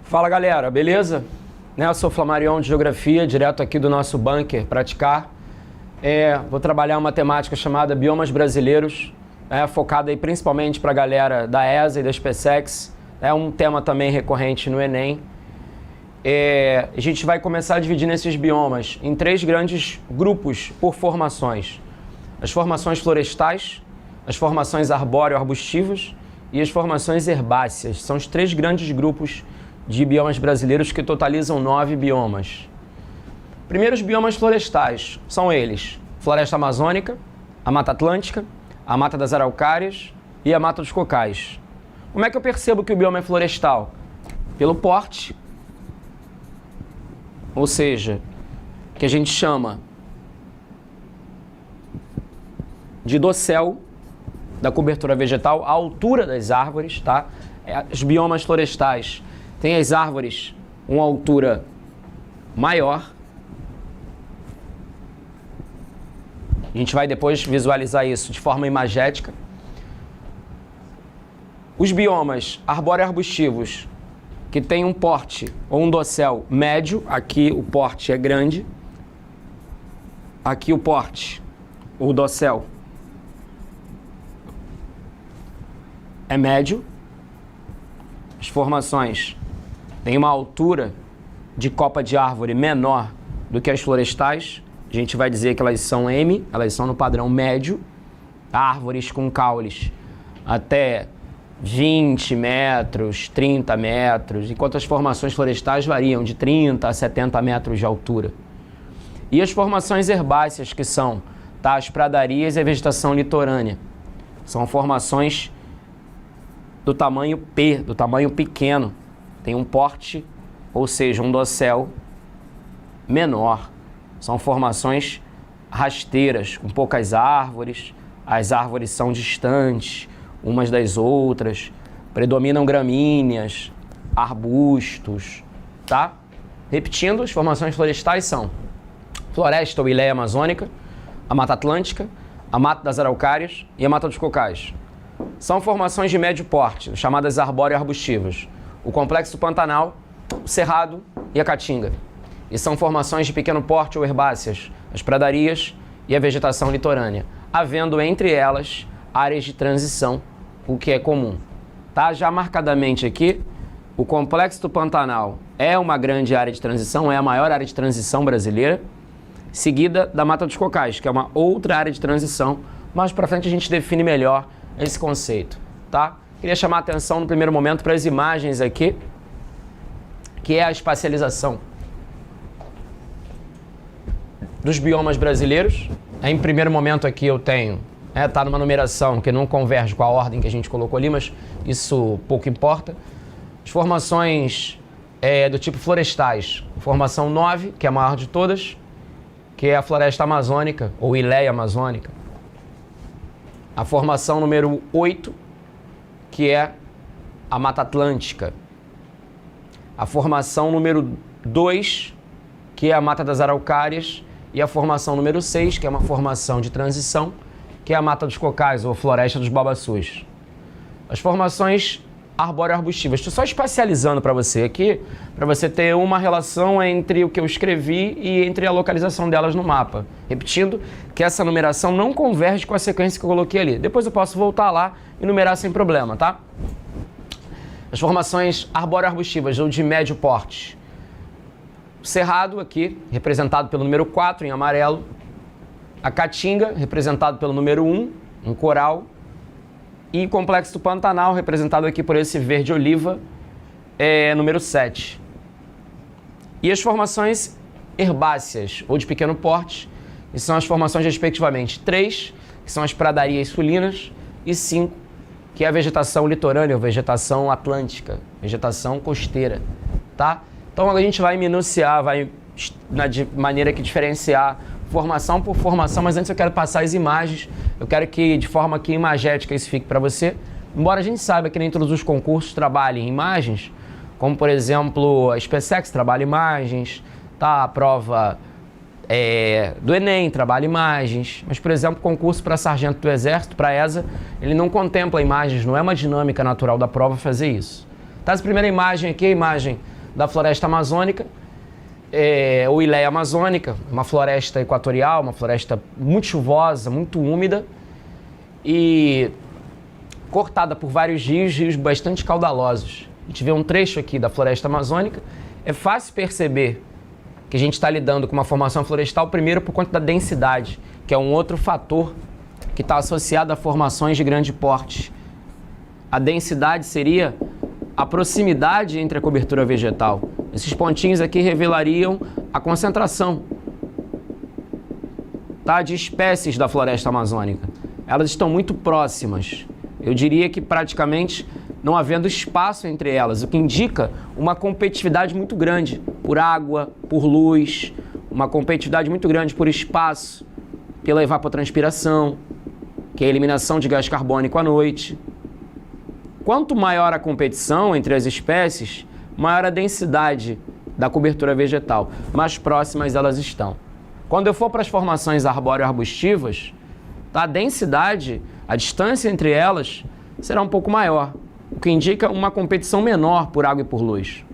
Fala galera, beleza? Eu sou Flamarion de Geografia, direto aqui do nosso bunker Praticar. Vou trabalhar uma temática chamada Biomas Brasileiros, focada aí principalmente para a galera da ESA e da SpaceX. É um tema também recorrente no Enem. A gente vai começar a dividir esses biomas em 3 grandes grupos por formações. As formações florestais, as formações arbóreo-arbustivas e as formações herbáceas. São os 3 grandes grupos de biomas brasileiros que totalizam 9 biomas. Primeiros biomas florestais são eles: Floresta Amazônica, a Mata Atlântica, a Mata das Araucárias e a Mata dos Cocais. Como é que eu percebo que o bioma é florestal? Pelo porte, ou seja, que a gente chama de dossel da cobertura vegetal, a altura das árvores, tá? Os biomas florestais têm as árvores uma altura maior. A gente vai depois visualizar isso de forma imagética. Os biomas arbóreo-arbustivos, que têm um porte ou um dossel médio, aqui o porte é grande, aqui o porte, o dossel, é médio. As formações têm uma altura de copa de árvore menor do que as florestais. A gente vai dizer que elas são M, elas são no padrão médio. Árvores com caules até 20 metros, 30 metros, enquanto as formações florestais variam de 30 a 70 metros de altura. E as formações herbáceas, que são as pradarias e a vegetação litorânea, são formações do tamanho P, do tamanho pequeno, tem um porte, ou seja, um dossel menor. São formações rasteiras, com poucas árvores, as árvores são distantes umas das outras, predominam gramíneas, arbustos, tá? Repetindo, as formações florestais são Floresta ou Ileia Amazônica, a Mata Atlântica, a Mata das Araucárias e a Mata dos Cocais. São formações de médio porte, chamadas arbóreo-arbustivas, o Complexo Pantanal, o Cerrado e a Caatinga. E são formações de pequeno porte ou herbáceas, as pradarias e a vegetação litorânea, havendo entre elas áreas de transição, o que é comum. Tá? Já marcadamente aqui, o Complexo do Pantanal é uma grande área de transição, é a maior área de transição brasileira, seguida da Mata dos Cocais, que é uma outra área de transição. Mais para frente a gente define melhor esse conceito, tá? Queria chamar a atenção no primeiro momento para as imagens aqui, que é a espacialização dos biomas brasileiros. Em primeiro momento aqui eu tenho, tá numa numeração que não converge com a ordem que a gente colocou ali, mas isso pouco importa. As formações do tipo florestais, formação 9, que é a maior de todas, que é a Floresta Amazônica, ou Ileia Amazônica. A formação número 8, que é a Mata Atlântica. A formação número 2, que é a Mata das Araucárias. E a formação número 6, que é uma formação de transição, que é a Mata dos Cocais, ou Floresta dos Babaçus. As formações arbóreo-arbustivas. Estou só espacializando para você aqui, para você ter uma relação entre o que eu escrevi e entre a localização delas no mapa. Repetindo que essa numeração não converge com a sequência que eu coloquei ali. Depois eu posso voltar lá e numerar sem problema, tá? As formações arbóreo-arbustivas, ou de médio porte. O Cerrado aqui, representado pelo número 4 em amarelo. A Caatinga, representado pelo número 1, em coral. E o Complexo do Pantanal, representado aqui por esse verde oliva, número 7. E as formações herbáceas, ou de pequeno porte, que são as formações respectivamente 3, que são as pradarias sulinas, e 5, que é a vegetação litorânea, ou vegetação atlântica, vegetação costeira, tá? Então a gente vai minuciar, vai de maneira que diferenciar formação por formação, mas antes eu quero passar as imagens, eu quero que de forma aqui imagética isso fique para você. Embora a gente saiba que nem todos os concursos trabalhem imagens, como por exemplo a SpaceX trabalha imagens, tá? A prova do Enem trabalha imagens, mas por exemplo o concurso para sargento do Exército, para a ESA, ele não contempla imagens, não é uma dinâmica natural da prova fazer isso. Tá? Essa primeira imagem aqui é a imagem da floresta amazônica, ou Ileia amazônica, uma floresta equatorial, uma floresta muito chuvosa, muito úmida e cortada por vários rios bastante caudalosos. A gente vê um trecho aqui da floresta amazônica, é fácil perceber que a gente está lidando com uma formação florestal, primeiro por conta da densidade, que é um outro fator que está associado a formações de grande porte. A densidade seria a proximidade entre a cobertura vegetal. Esses pontinhos aqui revelariam a concentração, tá, de espécies da floresta amazônica. Elas estão muito próximas. Eu diria que praticamente não havendo espaço entre elas, o que indica uma competitividade muito grande por água, por luz, uma competitividade muito grande por espaço, pela evapotranspiração, que é a eliminação de gás carbônico à noite. Quanto maior a competição entre as espécies, maior a densidade da cobertura vegetal, mais próximas elas estão. Quando eu for para as formações arbóreo-arbustivas, a densidade, a distância entre elas será um pouco maior, o que indica uma competição menor por água e por luz.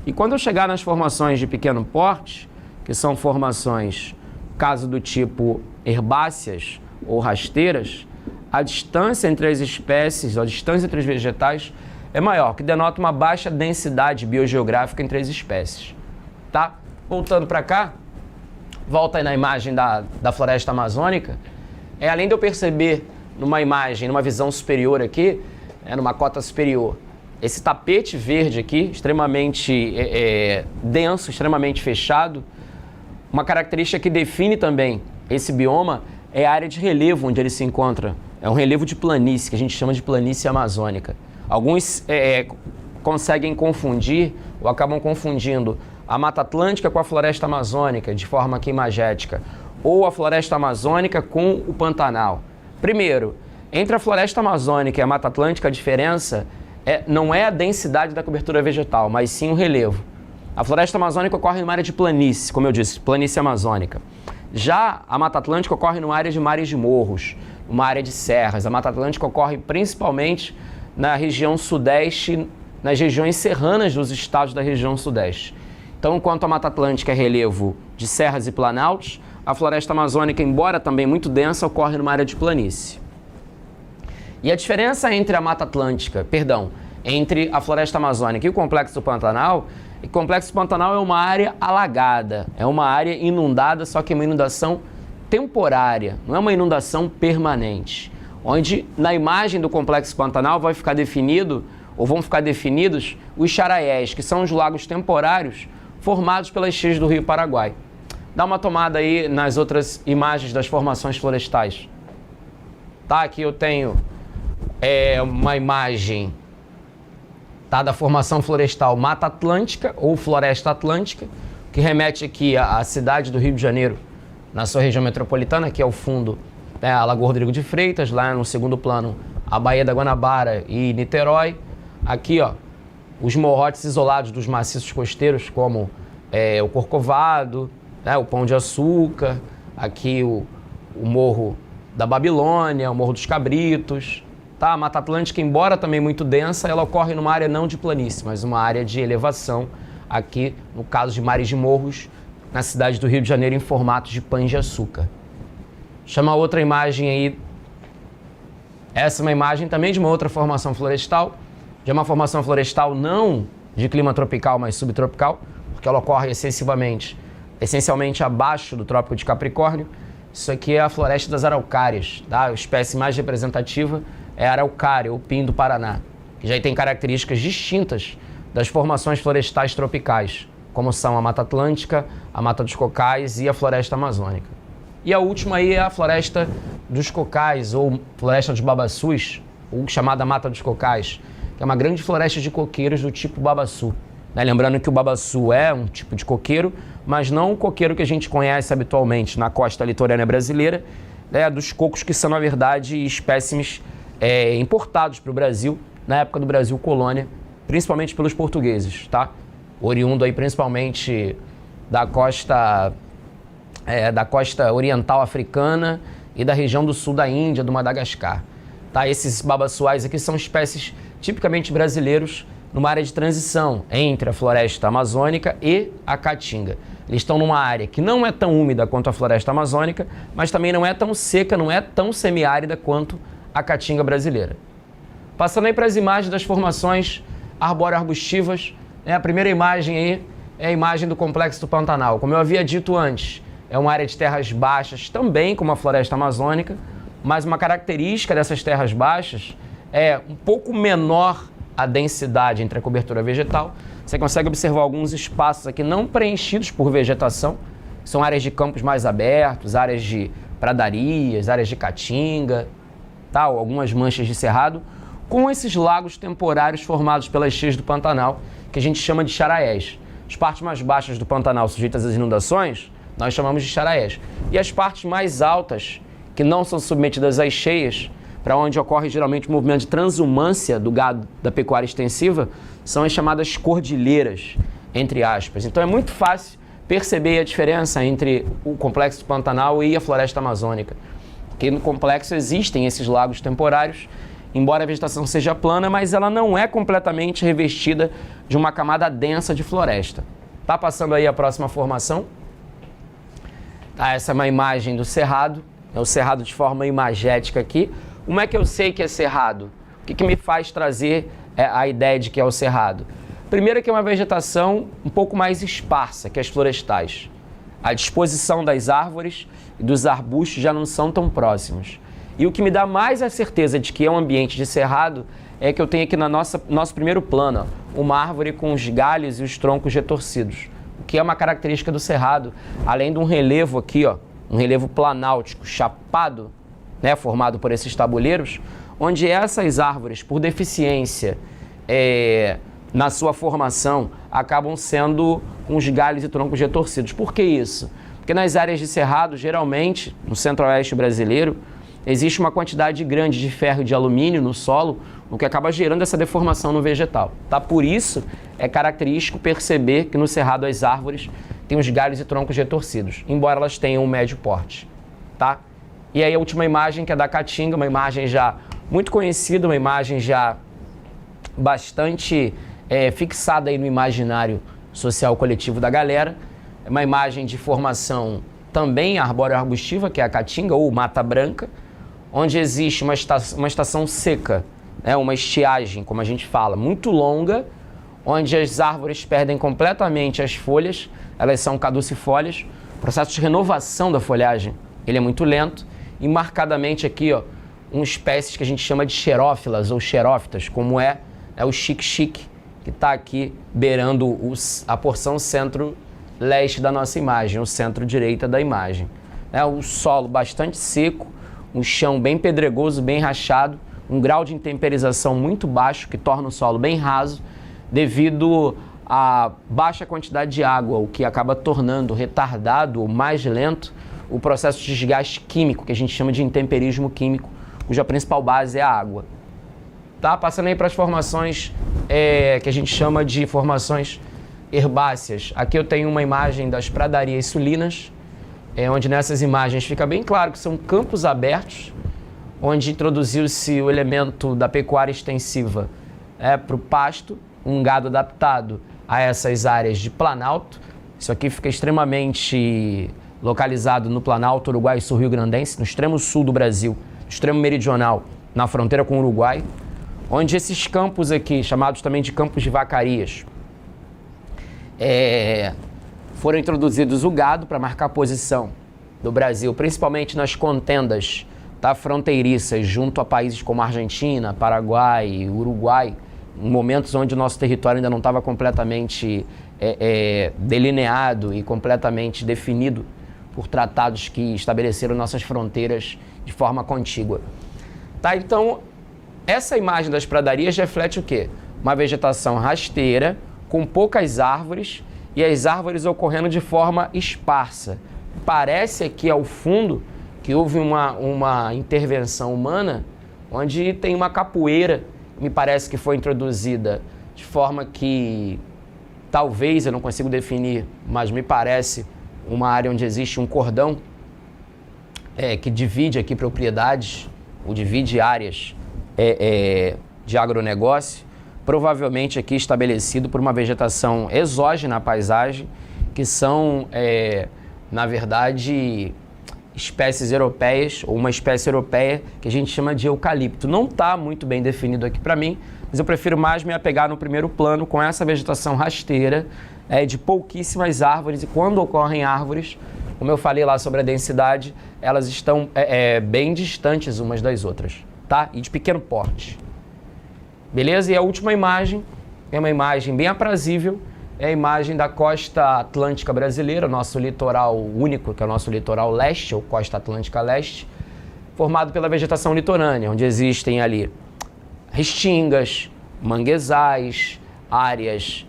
E quando eu chegar nas formações de pequeno porte, que são formações, caso do tipo herbáceas ou rasteiras, a distância entre as espécies, a distância entre os vegetais é maior, que denota uma baixa densidade biogeográfica entre as espécies. Tá? Voltando para cá, volta aí na imagem da floresta amazônica, além de eu perceber numa imagem, numa visão superior aqui, numa cota superior, esse tapete verde aqui, extremamente denso, extremamente fechado, uma característica que define também esse bioma é a área de relevo onde ele se encontra. É um relevo de planície, que a gente chama de planície amazônica. Alguns conseguem confundir, ou acabam confundindo, a Mata Atlântica com a floresta amazônica, de forma imagética, ou a floresta amazônica com o Pantanal. Primeiro, entre a floresta amazônica e a Mata Atlântica, a diferença não é a densidade da cobertura vegetal, mas sim o relevo. A floresta amazônica ocorre numa área de planície, como eu disse, planície amazônica. Já a Mata Atlântica ocorre numa área de mares de morros, uma área de serras. A Mata Atlântica ocorre principalmente na região sudeste, nas regiões serranas dos estados da região sudeste. Então, enquanto a Mata Atlântica é relevo de serras e planaltos, a floresta amazônica, embora também muito densa, ocorre numa área de planície. E a diferença entre a Mata Atlântica, entre a floresta amazônica e o Complexo do Pantanal, o Complexo do Pantanal é uma área alagada, é uma área inundada, só que é uma inundação temporária, não é uma inundação permanente, onde na imagem do Complexo Pantanal vai ficar definido, ou vão ficar definidos, os xaraiés, que são os lagos temporários formados pelas cheias do Rio Paraguai. Dá uma tomada aí nas outras imagens das formações florestais. Tá, aqui eu tenho uma imagem, tá, da formação florestal Mata Atlântica ou Floresta Atlântica, que remete aqui à cidade do Rio de Janeiro, na sua região metropolitana, que é o fundo, a Lagoa Rodrigo de Freitas, lá no segundo plano a Baía da Guanabara e Niterói. Aqui, ó, os morrotes isolados dos maciços costeiros, como o Corcovado, o Pão de Açúcar, aqui o Morro da Babilônia, o Morro dos Cabritos. Tá? A Mata Atlântica, embora também muito densa, ela ocorre numa área não de planície, mas uma área de elevação, aqui no caso de mares de morros, na cidade do Rio de Janeiro, em formato de pães de açúcar. Chama outra imagem aí. Essa é uma imagem também de uma outra formação florestal, de uma formação florestal não de clima tropical, mas subtropical, porque ela ocorre essencialmente abaixo do Trópico de Capricórnio. Isso aqui é a floresta das araucárias, tá? A espécie mais representativa é a araucária, ou pin do Paraná, que já tem características distintas das formações florestais tropicais, como são a Mata Atlântica, a Mata dos Cocais e a Floresta Amazônica. E a última aí é a Floresta dos Cocais, ou Floresta dos Babaçus, ou chamada Mata dos Cocais, que é uma grande floresta de coqueiros do tipo babaçu. Lembrando que o babaçu é um tipo de coqueiro, mas não o coqueiro que a gente conhece habitualmente na costa litorânea brasileira, dos cocos que são, na verdade, espécimes importados para o Brasil, na época do Brasil colônia, principalmente pelos portugueses, tá? Oriundo aí principalmente da costa oriental africana e da região do sul da Índia, do Madagascar. Tá? Esses babaçuais aqui são espécies tipicamente brasileiros, numa área de transição entre a floresta amazônica e a caatinga. Eles estão numa área que não é tão úmida quanto a floresta amazônica, mas também não é tão seca, não é tão semiárida quanto a caatinga brasileira. Passando aí para as imagens das formações arbóreo-arbustivas, a primeira imagem aí é a imagem do Complexo do Pantanal. Como eu havia dito antes, é uma área de terras baixas, também como a floresta amazônica, mas uma característica dessas terras baixas é um pouco menor a densidade entre a cobertura vegetal. Você consegue observar alguns espaços aqui não preenchidos por vegetação, são áreas de campos mais abertos, áreas de pradarias, áreas de caatinga, tal, algumas manchas de cerrado, com esses lagos temporários formados pelas cheias do Pantanal, que a gente chama de charaés. As partes mais baixas do Pantanal sujeitas às inundações, nós chamamos de charaés. E as partes mais altas, que não são submetidas às cheias, para onde ocorre geralmente o movimento de transumância do gado da pecuária extensiva, são as chamadas cordilheiras, entre aspas. Então é muito fácil perceber a diferença entre o Complexo do Pantanal e a floresta amazônica. Porque no complexo existem esses lagos temporários, embora a vegetação seja plana, mas ela não é completamente revestida de uma camada densa de floresta. Tá passando aí a próxima formação? Tá, essa é uma imagem do cerrado, é o cerrado de forma imagética aqui. Como é que eu sei que é cerrado? O que me faz trazer a ideia de que é o cerrado? Primeiro que é uma vegetação um pouco mais esparsa que as florestais. A disposição das árvores e dos arbustos já não são tão próximos. E o que me dá mais a certeza de que é um ambiente de cerrado é que eu tenho aqui no nosso primeiro plano, ó, uma árvore com os galhos e os troncos retorcidos, o que é uma característica do cerrado, além de um relevo aqui, ó, um relevo planáltico, chapado, né, formado por esses tabuleiros, onde essas árvores, por deficiência na sua formação, acabam sendo com os galhos e troncos retorcidos. Por que isso? Porque nas áreas de cerrado, geralmente, no centro-oeste brasileiro, existe uma quantidade grande de ferro e de alumínio no solo, o que acaba gerando essa deformação no vegetal. Tá? Por isso, é característico perceber que no cerrado as árvores têm os galhos e troncos retorcidos, embora elas tenham um médio porte. Tá? E aí a última imagem, que é da caatinga, uma imagem já muito conhecida, uma imagem já bastante fixada aí no imaginário social coletivo da galera. É uma imagem de formação também arbóreo-arbustiva, que é a caatinga ou mata branca, onde existe uma estação seca, uma estiagem, como a gente fala, muito longa, onde as árvores perdem completamente as folhas, elas são caducifólias, o processo de renovação da folhagem ele é muito lento, e marcadamente aqui, ó, uma espécie que a gente chama de xerófilas ou xerófitas, como é o xique-xique, que está aqui beirando a porção centro-leste da nossa imagem, o centro-direita da imagem. O solo bastante seco, um chão bem pedregoso, bem rachado, um grau de intemperização muito baixo, que torna o solo bem raso, devido à baixa quantidade de água, o que acaba tornando retardado ou mais lento o processo de desgaste químico, que a gente chama de intemperismo químico, cuja principal base é a água. Tá? Passando aí para as formações que a gente chama de formações herbáceas. Aqui eu tenho uma imagem das pradarias sulinas, onde nessas imagens fica bem claro que são campos abertos, onde introduziu-se o elemento da pecuária extensiva para o pasto, um gado adaptado a essas áreas de planalto. Isso aqui fica extremamente localizado no Planalto Uruguai Sul-Rio Grandense, no extremo sul do Brasil, no extremo meridional, na fronteira com o Uruguai, onde esses campos aqui, chamados também de campos de vacarias, foram introduzidos o gado para marcar a posição do Brasil, principalmente nas contendas fronteiriças junto a países como Argentina, Paraguai, Uruguai, em momentos onde o nosso território ainda não estava completamente delineado e completamente definido por tratados que estabeleceram nossas fronteiras de forma contígua. Tá? Então, essa imagem das pradarias reflete o quê? Uma vegetação rasteira, com poucas árvores, e as árvores ocorrendo de forma esparsa. Parece aqui ao fundo que houve uma intervenção humana, onde tem uma capoeira, me parece que foi introduzida de forma que, talvez, eu não consigo definir, mas me parece uma área onde existe um cordão que divide aqui propriedades, ou divide áreas de agronegócio, provavelmente aqui estabelecido por uma vegetação exógena à paisagem, que são, na verdade, espécies europeias, ou uma espécie europeia que a gente chama de eucalipto. Não está muito bem definido aqui para mim, mas eu prefiro mais me apegar no primeiro plano com essa vegetação rasteira, de pouquíssimas árvores, e quando ocorrem árvores, como eu falei lá sobre a densidade, elas estão bem distantes umas das outras, tá? E de pequeno porte. Beleza? E a última imagem é uma imagem bem aprazível, é a imagem da costa atlântica brasileira, nosso litoral único, que é o nosso litoral leste, ou costa atlântica leste, formado pela vegetação litorânea, onde existem ali restingas, manguezais, áreas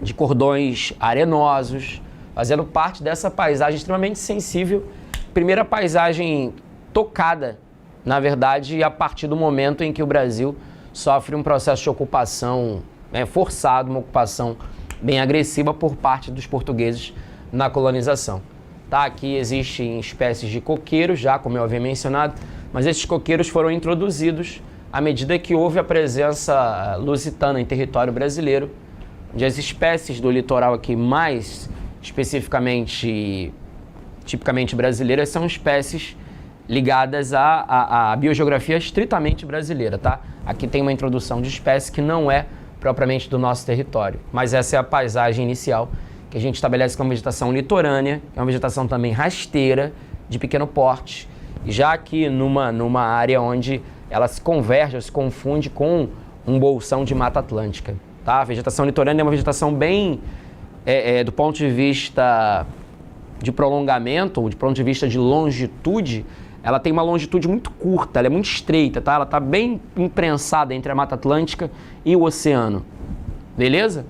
de cordões arenosos, fazendo parte dessa paisagem extremamente sensível, primeira paisagem tocada, na verdade, a partir do momento em que o Brasil sofre um processo de ocupação forçado, uma ocupação bem agressiva por parte dos portugueses na colonização. Tá? Aqui existem espécies de coqueiros, já como eu havia mencionado, mas esses coqueiros foram introduzidos à medida que houve a presença lusitana em território brasileiro, onde as espécies do litoral aqui mais especificamente, tipicamente brasileiras, são espécies ligadas à biogeografia estritamente brasileira, tá? Aqui tem uma introdução de espécie que não é propriamente do nosso território, mas essa é a paisagem inicial que a gente estabelece como vegetação litorânea, é uma vegetação também rasteira, de pequeno porte, e já aqui numa área onde ela se converge, se confunde com um bolsão de Mata Atlântica, tá? A vegetação litorânea é uma vegetação bem, do ponto de vista de prolongamento, ou de ponto de vista de longitude, ela tem uma longitude muito curta, ela é muito estreita, tá? Ela está bem imprensada entre a Mata Atlântica e o oceano, beleza?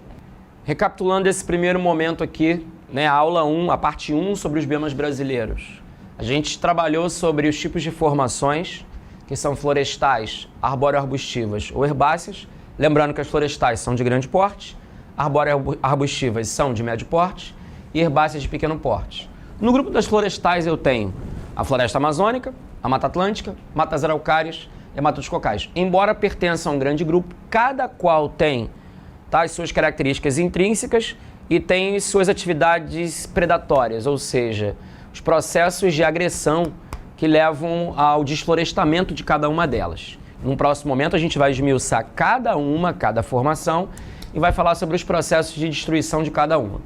Recapitulando esse primeiro momento aqui, né, a aula 1, a parte 1 sobre os biomas brasileiros. A gente trabalhou sobre os tipos de formações, que são florestais, arbóreo-arbustivas ou herbáceas, lembrando que as florestais são de grande porte, arbóreo-arbustivas são de médio porte e herbáceas de pequeno porte. No grupo das florestais eu tenho a floresta amazônica, a Mata Atlântica, matas araucárias e a mata dos cocais. Embora pertençam a um grande grupo, cada qual tem, tá, as suas características intrínsecas e tem suas atividades predatórias, ou seja, os processos de agressão que levam ao desflorestamento de cada uma delas. Num próximo momento a gente vai esmiuçar cada formação e vai falar sobre os processos de destruição de cada uma.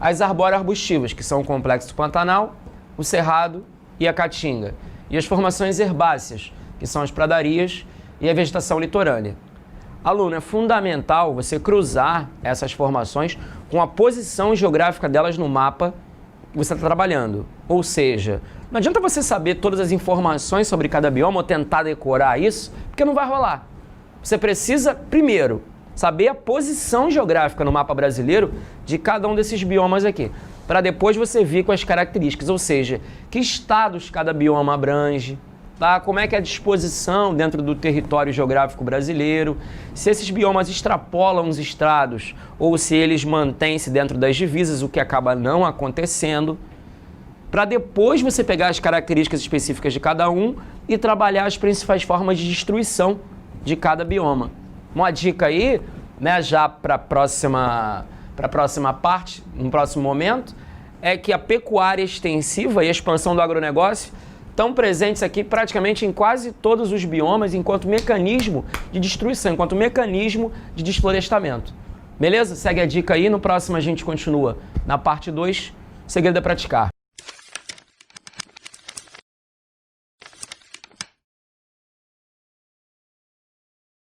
As arbóreo-arbustivas, que são o complexo pantanal, o cerrado e a caatinga. E as formações herbáceas, que são as pradarias e a vegetação litorânea. Aluno, é fundamental você cruzar essas formações com a posição geográfica delas no mapa que você está trabalhando. Ou seja, não adianta você saber todas as informações sobre cada bioma ou tentar decorar isso, porque não vai rolar. Você precisa, primeiro, saber a posição geográfica no mapa brasileiro de cada um desses biomas aqui, para depois você vir com as características, ou seja, que estados cada bioma abrange, tá? Como é que é a disposição dentro do território geográfico brasileiro, se esses biomas extrapolam os estados ou se eles mantêm-se dentro das divisas, o que acaba não acontecendo, para depois você pegar as características específicas de cada um e trabalhar as principais formas de destruição de cada bioma. Uma dica aí, né, já para a próxima parte, no próximo momento, é que a pecuária extensiva e a expansão do agronegócio estão presentes aqui praticamente em quase todos os biomas enquanto mecanismo de destruição, enquanto mecanismo de desflorestamento. Beleza? Segue a dica aí, no próximo a gente continua na parte 2, o segredo é praticar.